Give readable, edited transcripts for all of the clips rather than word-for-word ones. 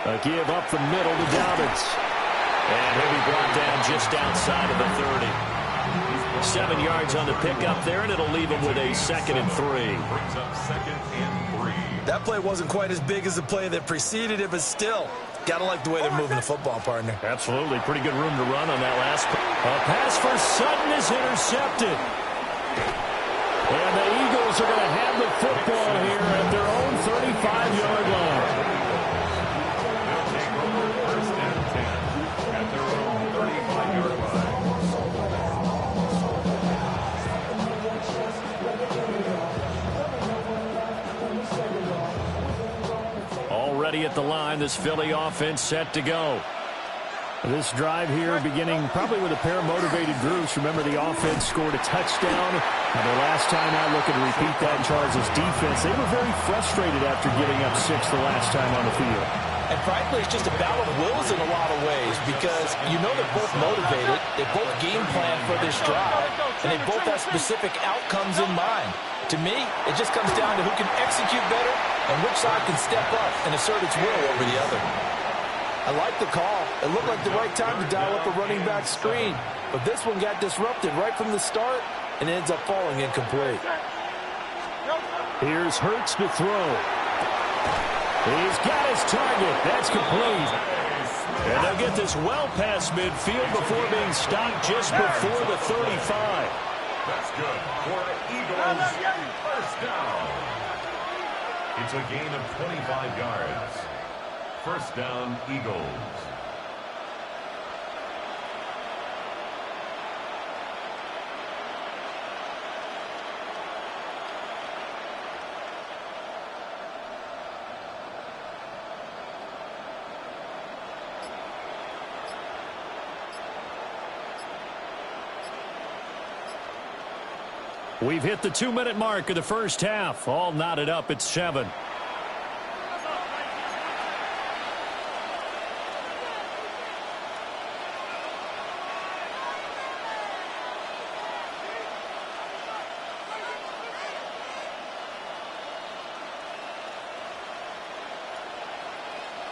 A give up the middle to Dobbins. And he'll be brought down just outside of the 30. 7 yards on the pickup there, and it'll leave him with a 2nd and 3. Brings up 2nd and 3. That play wasn't quite as big as the play that preceded it, but still, gotta like the way they're moving the football, partner. Absolutely. Pretty good room to run on that last play. A pass for Sutton is intercepted. And the Eagles are going to have the football here at their own 35-yard line. They'll take over 1st and 10 at their own 35-yard line. Already at the line, this Philly offense set to go. This drive here beginning probably with a pair of motivated groups. Remember, the offense scored a touchdown. And the last time out, looking to repeat that in Chargers defense. They were very frustrated after giving up 6 the last time on the field. And frankly, it's just a battle of wills in a lot of ways because you know they're both motivated. They both game plan for this drive. And they both have specific outcomes in mind. To me, it just comes down to who can execute better and which side can step up and assert its will over the other. I like the call. It looked like the right time to dial up a running back screen. But this one got disrupted right from the start and ends up falling incomplete. Here's Hurts to throw. He's got his target. That's complete. And they'll get this well past midfield before being stopped just before the 35. That's good for Eagles. 1st down. It's a gain of 25 yards. 1st down, Eagles. We've hit the 2-minute mark of the first half. All knotted up at 7.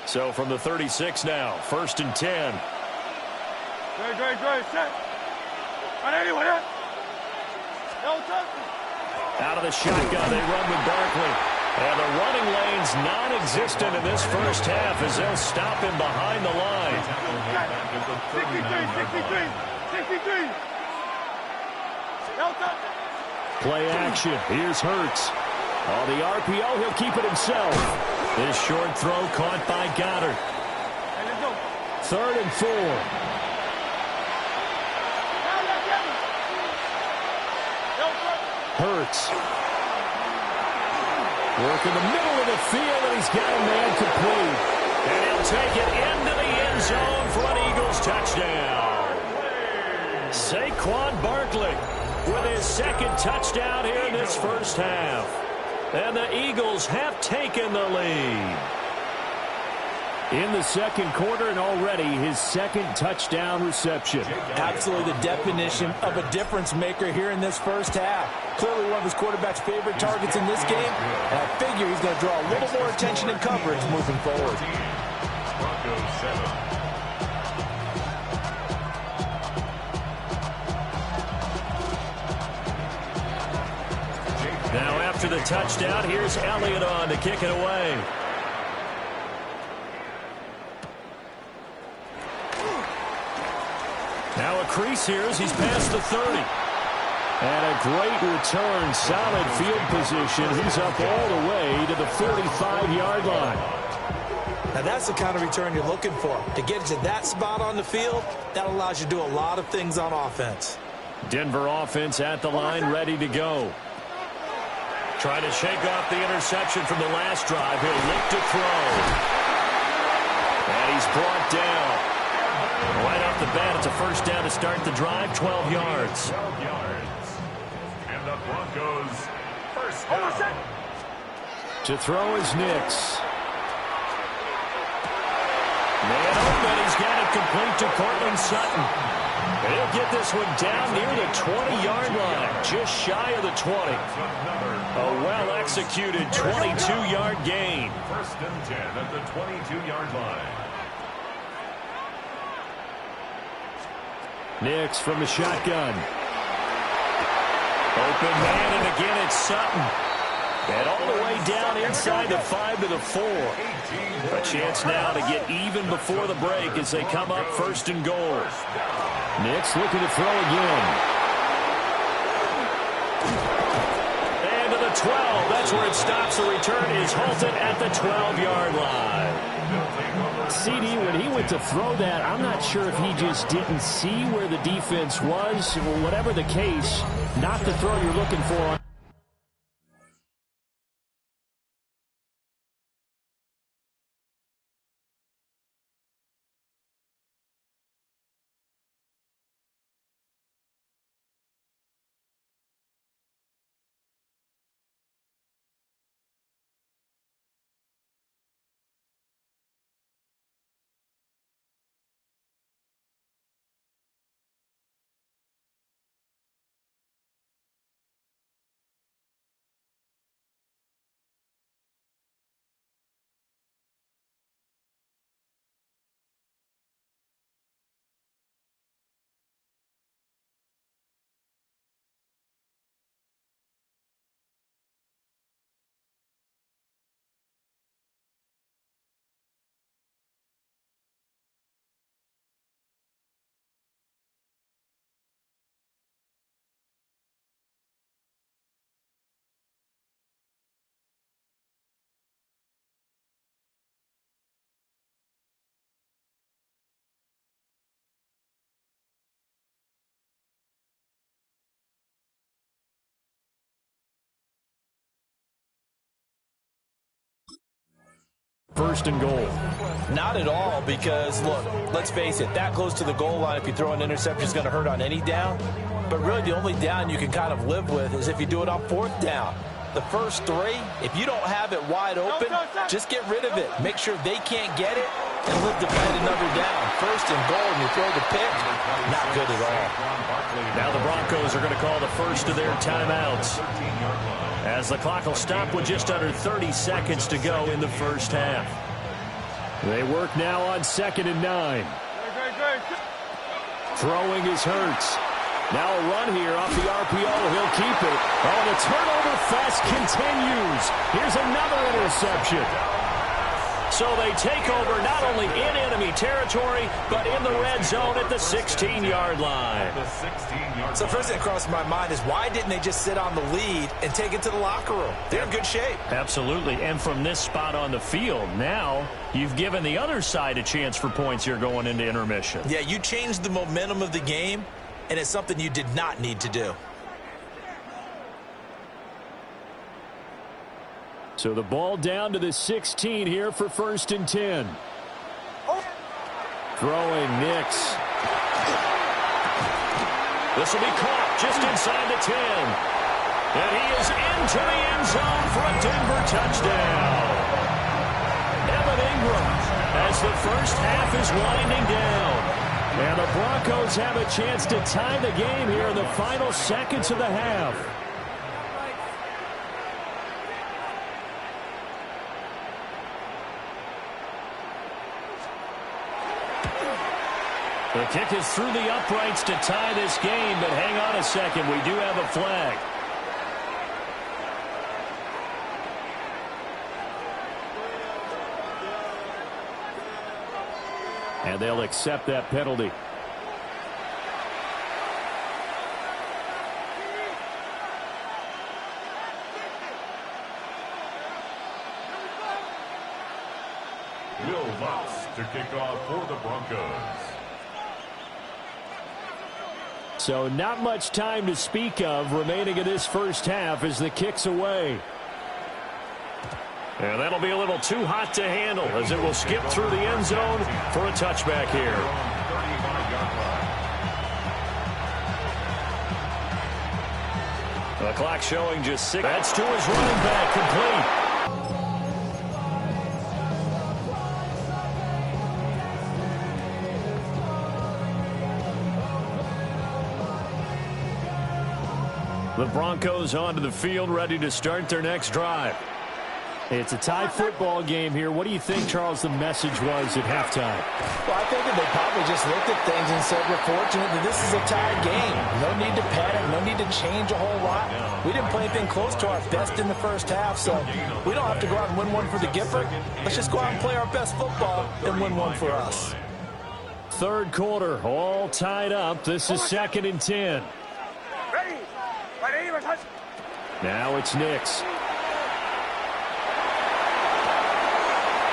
So from the 36 now, 1st and 10. Out of the shotgun, they run with Barkley. And the running lane's non-existent in this first half as they'll stop him behind the line. 63. Play action. Here's Hurts. On the RPO, he'll keep it himself. This short throw caught by Goddard. 3rd and 4. Hurts. Working the middle of the field, and he's got a man complete. And he'll take it into the end zone for an Eagles touchdown. Saquon Barkley with his 2nd touchdown here in this first half. And the Eagles have taken the lead. In the 2nd quarter, and already his 2nd touchdown reception. Absolutely the definition of a difference maker here in this first half. Clearly one of his quarterback's favorite targets in this game, and I figure he's going to draw a little more attention and coverage moving forward. Broncos 7. Now after the touchdown, here's Elliott on to kick it away. Now a crease here as he's past the 30. And a great return, solid field position. He's up all the way to the 45-yard line. Now that's the kind of return you're looking for. To get to that spot on the field, that allows you to do a lot of things on offense. Denver offense at the line, ready to go. Trying to shake off the interception from the last drive. He'll look to throw. And he's brought down. Right off the bat, it's a 1st down to start the drive, 12 yards. 12 yards. And the Broncos 1st down. To throw is Nix. Man open, he's got it complete to Cortland Sutton. He'll get this one down near the 20-yard line, just shy of the 20. A well-executed 22-yard gain. First and 10 at the 22-yard line. Nix from the shotgun. Open man, and again it's Sutton. And all the way down inside the 5 to the 4. A chance now to get even before the break as they come up first and goal. Nix looking to throw again. And to the 12. That's where it stops. The return is halted at the 12-yard line. CD, when he went to throw that, I'm not sure if he just didn't see where the defense was. Or whatever the case, not the throw you're looking for. First and goal. Not at all, because, look, let's face it, that close to the goal line, if you throw an interception, is going to hurt on any down. But really, the only down you can kind of live with is if you do it on fourth down. The first three, if you don't have it wide open, just get rid of it. Make sure they can't get it and live to fight another down. First and goal, and you throw the pick, not good at all. Now the Broncos are going to call the first of their timeouts, as the clock will stop with just under 30 seconds to go in the first half. They work now on 2nd and 9. Throwing is Hurts. Now a run here off the RPO. He'll keep it. Oh, the turnover fest continues. Here's another interception. So they take over not only in enemy territory, but in the red zone at the 16-yard line. So first thing that crossed my mind is, why didn't they just sit on the lead and take it to the locker room? They're in good shape. Absolutely. And from this spot on the field, now you've given the other side a chance for points here going into intermission. Yeah, you changed the momentum of the game, and it's something you did not need to do. So the ball down to the 16 here for 1st and 10. Throwing Nix. This will be caught just inside the 10. And he is into the end zone for a Denver touchdown. Evan Ingram, as the first half is winding down. And the Broncos have a chance to tie the game here in the final seconds of the half. The kick is through the uprights to tie this game, but hang on a second. We do have a flag. And they'll accept that penalty. Will Lutz to kick off for the Broncos. So not much time to speak of remaining in this first half as the kick's away. And that'll be a little too hot to handle as it will skip through the end zone for a touchback here. The clock showing just 6. That's to his running back, complete. The Broncos onto the field, ready to start their next drive. It's a tie football game here. What do you think, Charles, the message was at halftime? Well, I think that they probably just looked at things and said, we're fortunate that this is a tie game. No need to panic, no need to change a whole lot. We didn't play anything close to our best in the first half, so we don't have to go out and win one for the Gifford. Let's just go out and play our best football and win one for us. Third quarter, all tied up. This is 2nd and 10. Now it's Nix.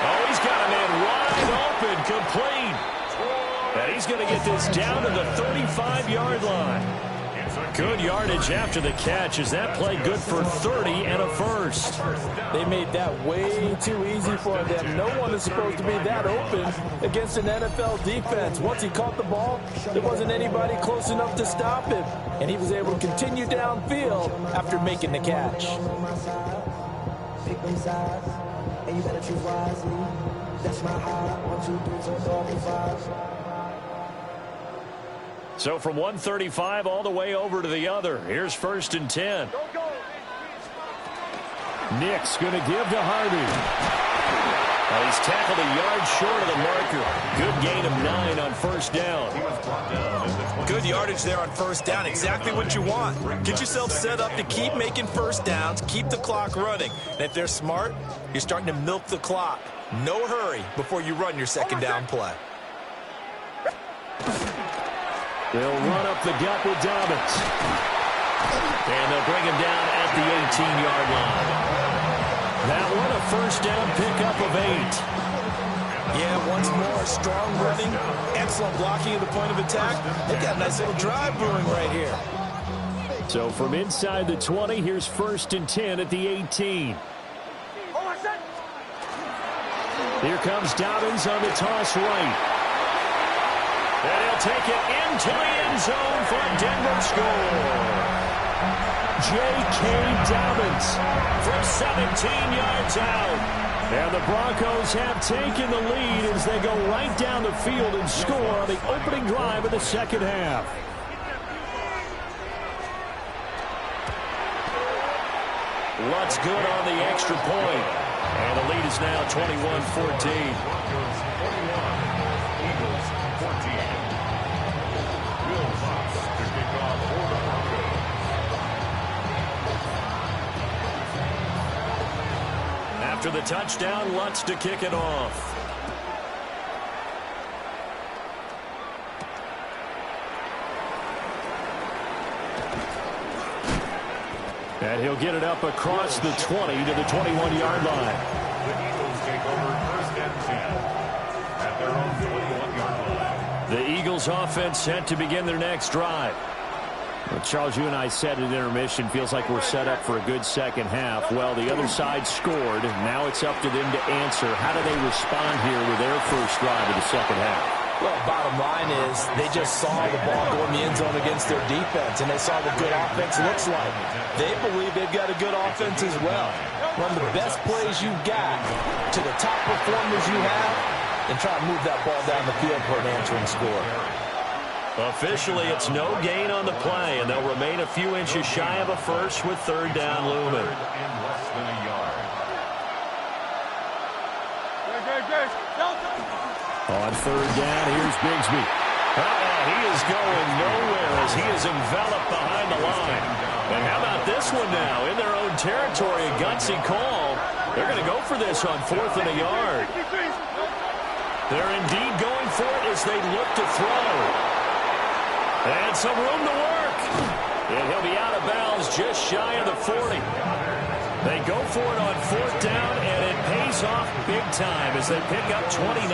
Oh, he's got a man wide open, complete. And he's going to get this down to the 35-yard line. Good yardage after the catch. Is that play good for 30 and a first? They made that way too easy for them. No one is supposed to be that open against an NFL defense. Once he caught the ball, there wasn't anybody close enough to stop him. And he was able to continue downfield after making the catch. And you better choose wisely. That's my heart. 1, 2, 3, 4, 5. So from 135 all the way over to the other. Here's 1st and 10. Nick's going to give to Harvey. He's tackled a yard short of the marker. Good gain of 9 on 1st down. Good yardage there on 1st down. Exactly what you want. Get yourself set up to keep making 1st downs, keep the clock running. And if they're smart, you're starting to milk the clock. No hurry before you run your 2nd down play. They'll run up the gut with Dobbins. And they'll bring him down at the 18-yard line. That one a 1st down pickup of 8. Yeah, once more, strong running, excellent blocking at the point of attack. They've got a nice little drive brewing right here. So from inside the 20, here's 1st and 10 at the 18. Here comes Dobbins on the toss right. And he'll take it into the end zone for a Denver score. J.K. Dobbins from 17 yards out. And the Broncos have taken the lead as they go right down the field and score on the opening drive of the 2nd half. Lutz good on the extra point. And the lead is now 21-14. After the touchdown, Lutz to kick it off. And he'll get it up across the 20 to the 21-yard line. The Eagles take over 1st and 10 at their own 21-yard line. The Eagles offense set to begin their next drive. Well, Charles, you and I said at intermission, feels like we're set up for a good 2nd half. Well, the other side scored. Now it's up to them to answer. How do they respond here with their first drive of the 2nd half? Well, bottom line is they just saw the ball go in the end zone against their defense, and they saw what good offense looks like. They believe they've got a good offense as well. Run the best plays you've got to the top performers you have, and try to move that ball down the field for an answering score. Officially, it's no gain on the play, and they'll remain a few inches shy of a first with 3rd down looming. In less than a yard. On 3rd down, here's Bigsby. He is going nowhere as he is enveloped behind the line. And how about this one now? In their own territory, a gutsy call. They're going to go for this on 4th and a yard. They're indeed going for it as they look to throw. And some room to work. And he'll be out of bounds just shy of the 40. They go for it on 4th down, and it pays off big time as they pick up 29.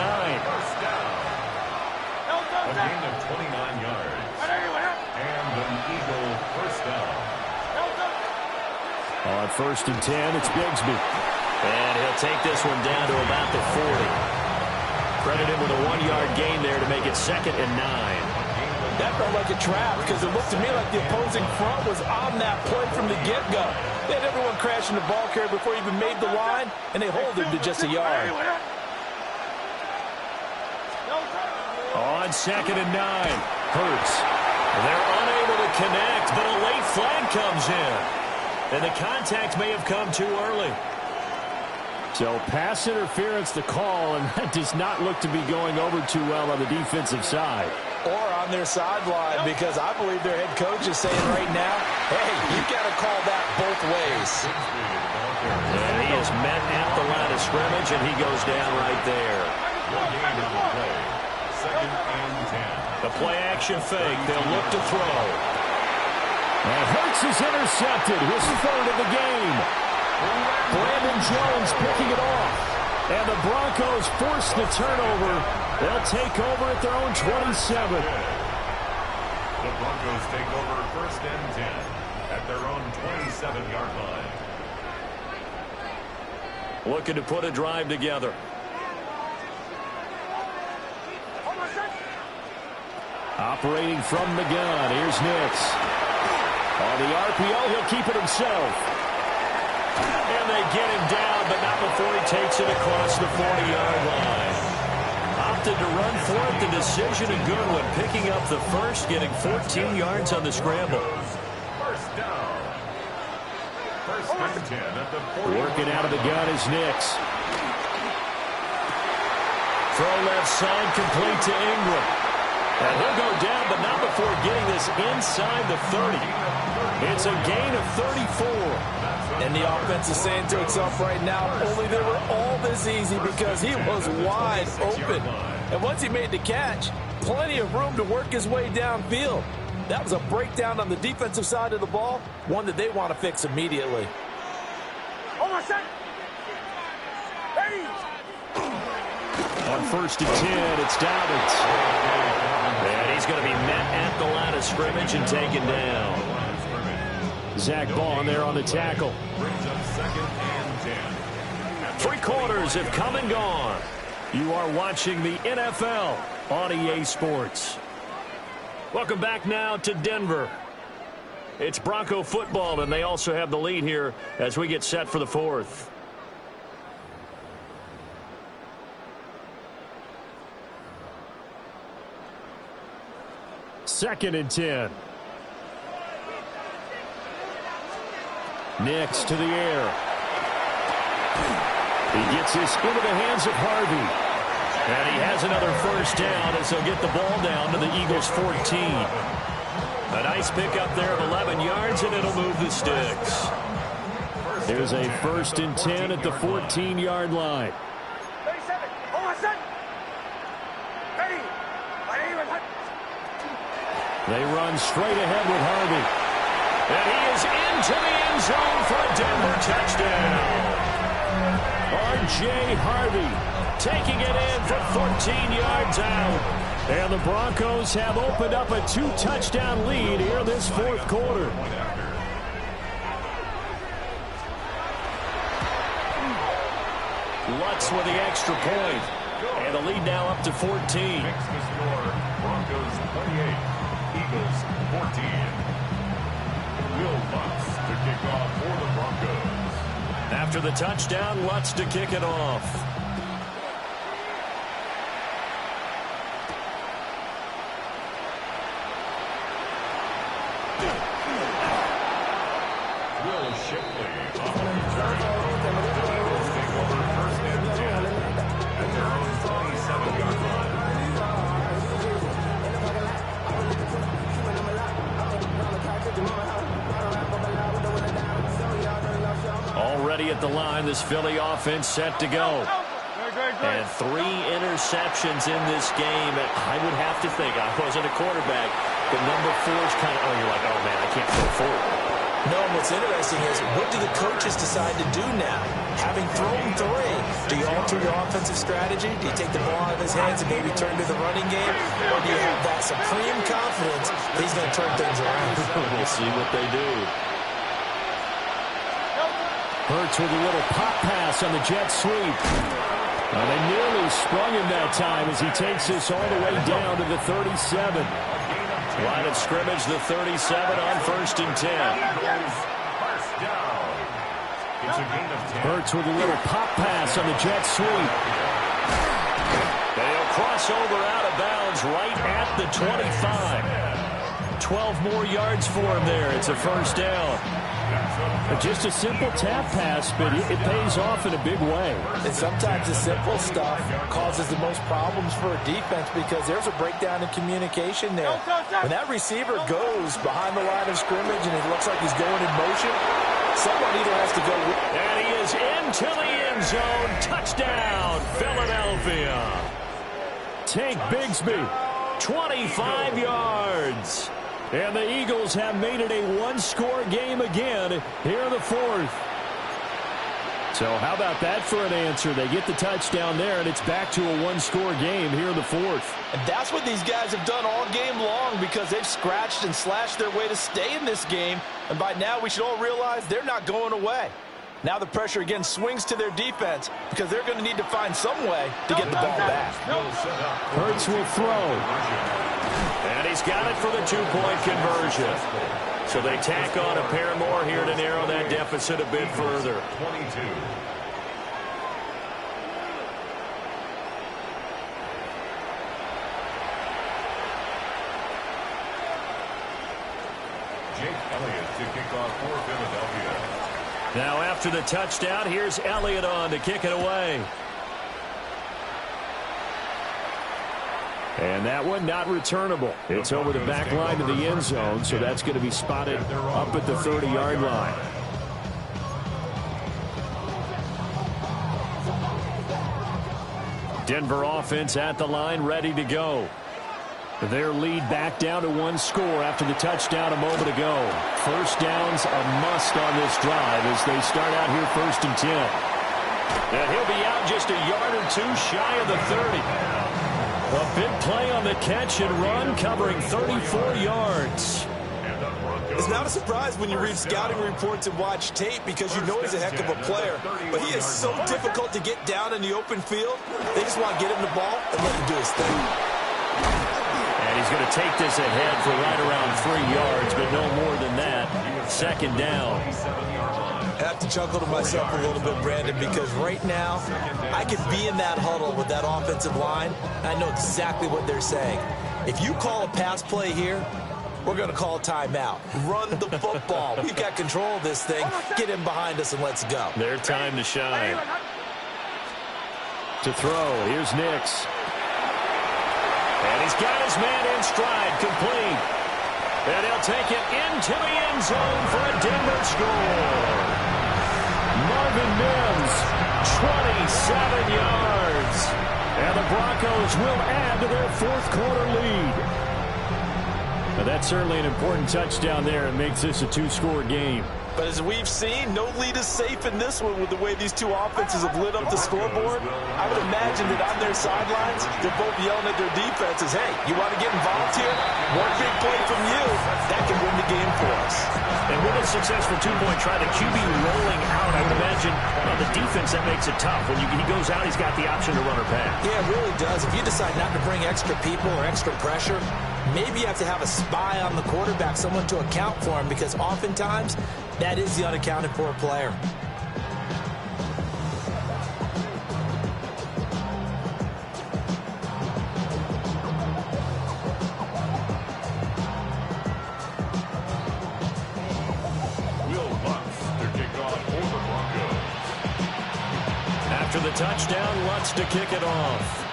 A gain of 29 yards. And an Eagle 1st down. On 1st and 10, it's Bigsby. And he'll take this one down to about the 40. Credit him with a 1-yard gain there to make it 2nd and 9. That felt like a trap because it looked to me like the opposing front was on that play from the get-go. They had everyone crashing the ball carrier before he even made the line, and they hold him to just a yard. On 2nd and 9, Hurts. They're unable to connect, but a late flag comes in. And the contact may have come too early. So pass interference the call, and that does not look to be going over too well on the defensive side. Or on their sideline, because I believe their head coach is saying right now, hey, you got to call that both ways. And he is met at the line of scrimmage, and he goes down right there. Second and 10. The play action fake. They'll look to throw. And Hurts is intercepted. His third of the game. Brandon Jones picking it off. And the Broncos force the turnover. They'll take over at their own 27. The Broncos take over first and 10 at their own 27-yard line. Looking to put a drive together. Operating from the gun. Here's Nix. On the RPO, he'll keep it himself. And they get him down, but not before he takes it across the 40-yard line. Opted to run for it. The decision a good one. Picking up the first, getting 14 yards on the scramble. First down. First and 10 at the 40. Working out of the gun is Nix. Throw left side, complete to Ingram. And he'll go down, but not before getting this inside the 30. It's a gain of 34. And the offense is saying to itself right now, only they were all this easy because he was wide open. And once he made the catch, plenty of room to work his way downfield. That was a breakdown on the defensive side of the ball, one that they want to fix immediately. On first and 10, it's Dobbins. And he's going to be met at the line of scrimmage and taken down. Zach Bond there on the tackle. Brings up second and 10. 3 quarters have come and gone. You are watching the NFL on EA Sports. Welcome back now to Denver. It's Bronco football, and they also have the lead here as we get set for the fourth. Second and 10. Nix to the air. He gets this into the hands of Harvey. And he has another first down as he'll get the ball down to the Eagles' 14. A nice pickup there of 11 yards, and it'll move the sticks. There's a first and 10 at the 14-yard line. They run straight ahead with Harvey. And he is into the end zone for a Denver touchdown. R.J. Harvey taking it in from 14 yards out. And the Broncos have opened up a 2-touchdown lead here this fourth quarter. Lutz with the extra point. And the lead now up to 14. Makes the score Broncos 28, Eagles 14. Will Lutz to kick off for the Broncos. After the touchdown, Lutz to kick it off. Will Shipley off the return. Eagles take over first and 10 at their own 27-yard line. Already at the line, this Philly offense set to go. And 3 interceptions in this game. And I would have to think, I wasn't a quarterback, but number 4 is kind of, you're like, oh man, I can't throw forward. No, and what's interesting is, what do the coaches decide to do now? Having thrown 3, do you alter your offensive strategy? Do you take the ball out of his hands and maybe turn to the running game? Or do you have that supreme confidence that he's going to turn things around? We'll see what they do. Hurts with a little pop pass on the jet sweep. They nearly sprung him that time as he takes this all the way down to the 37. Line of scrimmage, the 37 on first and 10. First down. It's a gain of 10. Hurts with a little pop pass on the jet sweep. They'll cross over out of bounds right at the 25. 12 more yards for him there. It's a first down. Just a simple tap pass, but it pays off in a big way. And sometimes the simple stuff causes the most problems for a defense because there's a breakdown in communication there. When that receiver goes behind the line of scrimmage and it looks like he's going in motion, someone either has to go. And he is into the end zone. Touchdown, Philadelphia. Tank Bigsby, 25 yards. And the Eagles have made it a one-score game again here in the fourth. So how about that for an answer? They get the touchdown there, and it's back to a one-score game here in the fourth. And that's what these guys have done all game long because they've scratched and slashed their way to stay in this game. And by now, we should all realize they're not going away. Now the pressure again swings to their defense because they're going to need to find some way to get the ball back. Hurts will throw. And he's got it for the two-point conversion. So they tack on a pair more here to narrow that deficit a bit further. 22. Jake Elliott to kick off for Philadelphia. Now after the touchdown, here's Elliott on to kick it away. And that one not returnable. It's over the back line to the end zone, so that's going to be spotted up at the 30-yard line. Denver offense at the line, ready to go. Their lead back down to one score after the touchdown a moment ago. First down's a must on this drive as they start out here 1st and 10. And he'll be out just a yard or two shy of the 30. A big play on the catch and run, covering 34 yards. It's not a surprise when you read scouting reports and watch tape because you know he's a heck of a player. But he is so difficult to get down in the open field. They just want to get him the ball and let him do his thing. And he's going to take this ahead for right around 3 yards, but no more than that. Second down. I have to chuckle to myself a little bit, Brandon, because right now I could be in that huddle with that offensive line, and I know exactly what they're saying. If you call a pass play here, we're going to call a timeout. Run the football. We've got control of this thing. Get him behind us and let's go. Their time to shine. To throw, here's Nix. And he's got his man in stride, complete. And he'll take it into the end zone for a Denver score. Marvin Mims, 27 yards. And the Broncos will add to their fourth-quarter lead. Now that's certainly an important touchdown there. It makes this a two-score game. But as we've seen, no lead is safe in this one with the way these two offenses have lit up the scoreboard. I would imagine that on their sidelines, they're both yelling at their defenses, hey, you want to get involved here? One big play from you, that can win the game for us. And with a successful two-point try, the QB rolling out, I would imagine on the defense that makes it tough. When he goes out, he's got the option to run or pass. Yeah, it really does. If you decide not to bring extra people or extra pressure, maybe you have to have a spy on the quarterback, someone to account for him, because oftentimes that is the unaccounted for player. After the touchdown, Lutz to kick it off.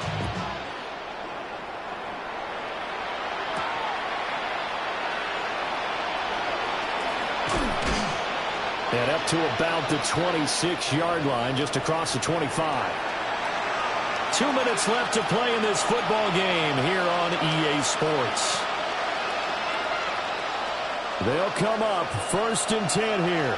And up to about the 26-yard line, just across the 25. 2 minutes left to play in this football game here on EA Sports. They'll come up 1st and 10 here.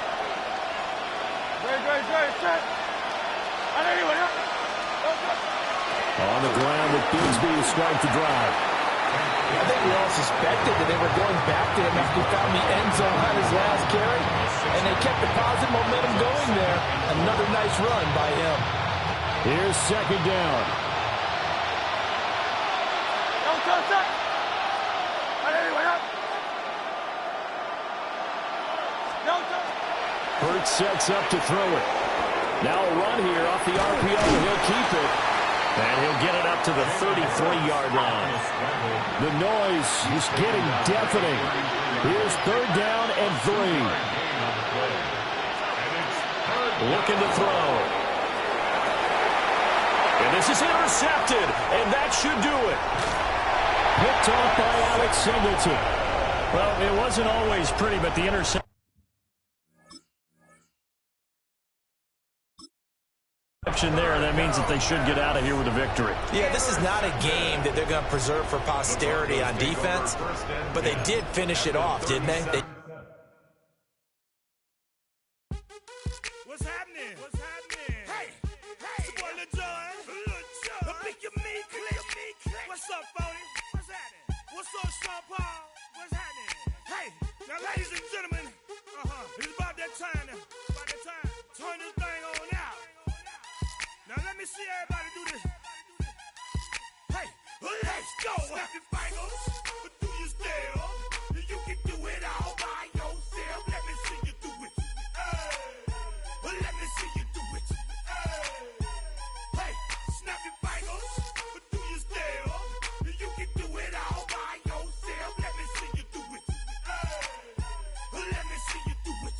On the ground with Bigsby to start the drive. I think we all suspected that they were going back to him after he found the end zone on his last carry, and they kept the positive momentum going there. Another nice run by him. Here's 2nd down. Hurts sets up to throw it. Now a run here off the RPO. He'll keep it. And he'll get it up to the 33-yard line. The noise is getting deafening. Here's 3rd down and 3. Looking to throw. And this is intercepted, and that should do it. Picked off by Alex Singleton. Well, it wasn't always pretty, but the interception there, that means that they should get out of here with a victory. Yeah, this is not a game that they're going to preserve for posterity on defense, but they did finish it off, didn't they? What's happening? What's happening? Hey, it's your boy Lil John. The Pick Your Me Click. What's up, Bodie? What's happening? What's up, Sean Paul? What's happening? Hey, now, ladies and gentlemen, it's about that time now. About that time. Turn this thing on out. Now let me see everybody do this. Hey, let's go. Snap your fingers, do your step. You can do it all by yourself. Let me see you do it. Let me see you do it. Hey, snap your fingers, do your step. You can do it all by yourself. Let me see you do it. Let me see you do it.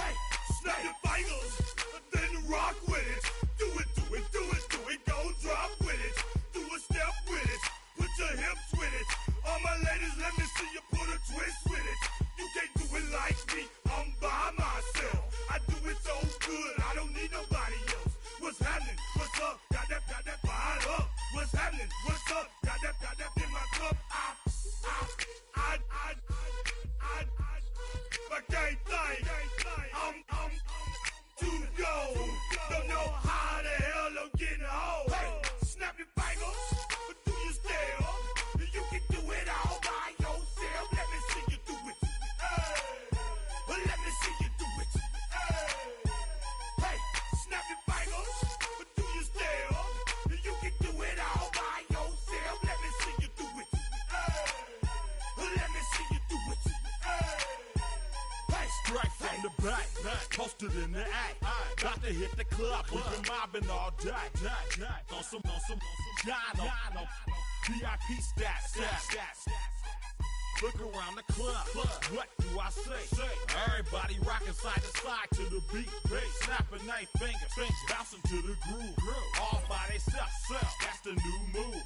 Hey, snap your fingers. Rock with it, do it, go drop with it, do a step with it, put your hips with it, all my ladies let me see you put a twist with it, you can't do it like me, I'm by myself, I do it so good, I don't need nobody else, what's happening, what's up, got that fired up, what's happening, what's up, got that in my cup, I can't think, I'm to go. Don't know how the hell I'm getting home. Hey, snap your fingers, do your step. You can do it all by yourself. Let me see you do it. Let me see you do it. Hey, snap your fingers, do your step. You can do it all by yourself. Let me see you do it. Let me see you do it. Hey, strike from the back, posted in the act. Got to hit the club, we've been mobbing all day. On some Jono, VIP stats. Look around the club, what do I say? Everybody rocking side to side to the beat. Snapping their fingers, bouncing to the groove. All by themselves, that's the new move.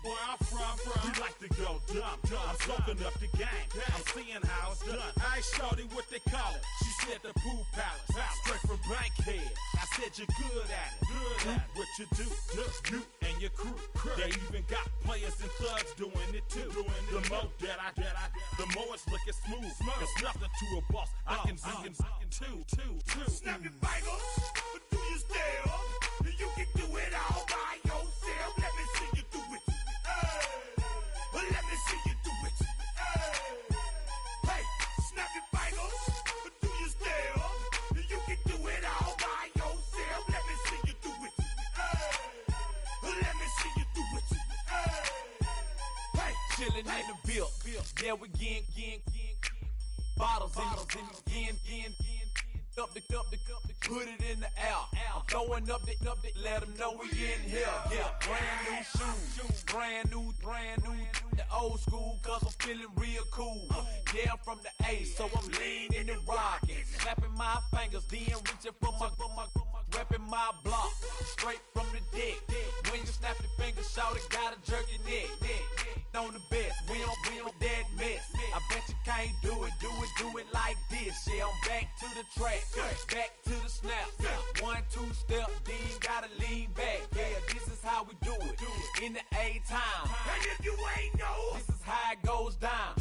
Where I'm from, we like to go dumb. I'm soaking up the game, I'm seeing how it's done. I ain't shorty what they call it. She said the pool palace, straight from Bankhead. I said you're good at it. Do what you do, you and your crew. They even got players and thugs doing it too. The more the more it's looking smooth. It's nothing to a boss. I can two. Snap your fingers, do your step. You can do it all by yourself. Let me see you do it. Let me see you do it. Hey, snap your fingers, do your step. You can do it all by yourself. Let me see you do it. Let me see you do it. Hey, Chilling in the bill. Yeah, we getting bottles in up the put it in the air. I'm throwing up the let them know we in here. Yeah, brand new shoes, brand new. The old school, cause I'm feeling real cool. Yeah, I'm from the A, so I'm leaning and rocking, snapping my fingers, then reaching for my repping my block, straight from the deck. When you snap your fingers, shout it, gotta jerk your neck. On the best, we don't that mess. I bet you can't do it like this. Yeah, I'm back to the track, back to the snap. 1, 2 step, then gotta lean back. Yeah, this is how we do it in the A time. and if you ain't know, This is how it goes down.